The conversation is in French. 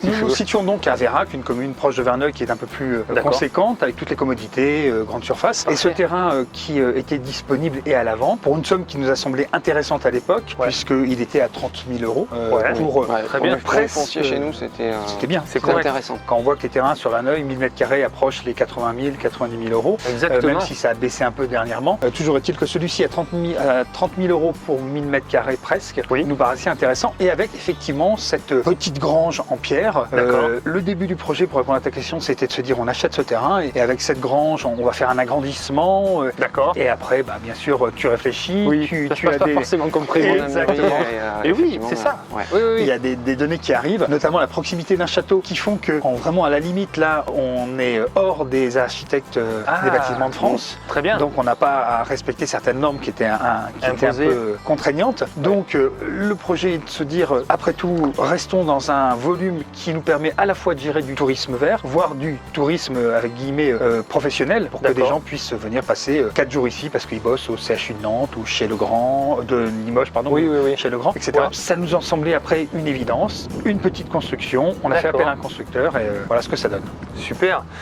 Nous nous situons donc à Vérac, une commune proche de Verneuil qui est un peu plus conséquente, avec toutes les commodités, grande surface. Et ce terrain qui était disponible et à la vente, pour une somme qui nous a semblé intéressante à l'époque, puisqu'il était à 30 000 euros pour très bien. Pour le foncier chez nous, c'était bien. C'est intéressant. Quand on voit que les terrains sur Verneuil, 1000 m² approchent les 80 000, 90 000 euros, même si ça a baissé un peu dernièrement. Toujours est-il que celui-ci à 30 000 euros pour 1000 m² presque, nous paraissait intéressant. Et avec effectivement cette petite grange en pierre. Le début du projet, pour répondre à ta question, c'était de se dire on achète ce terrain et avec cette grange, on va faire un agrandissement. Et après, bien sûr, tu réfléchis. Tu as pas forcément comme prévu. Exactement. Et oui, c'est ça. Il y a des données qui arrivent, notamment la proximité d'un château, qui font que, vraiment à la limite, là, on est hors des architectes des bâtiments de France. Très bien. Donc on n'a pas à respecter certaines normes qui étaient un peu contraignantes. Donc le projet est de se dire, après tout, restons dans un volume qui nous permet à la fois de gérer du tourisme vert, voire du tourisme avec guillemets professionnel, pour que des gens puissent venir passer 4 jours ici parce qu'ils bossent au CHU de Nantes ou chez Legrand, de Limoges, pardon, chez Legrand, etc. Ça nous en semblait après une évidence, une petite construction. On a fait appel à un constructeur et voilà ce que ça donne. Super.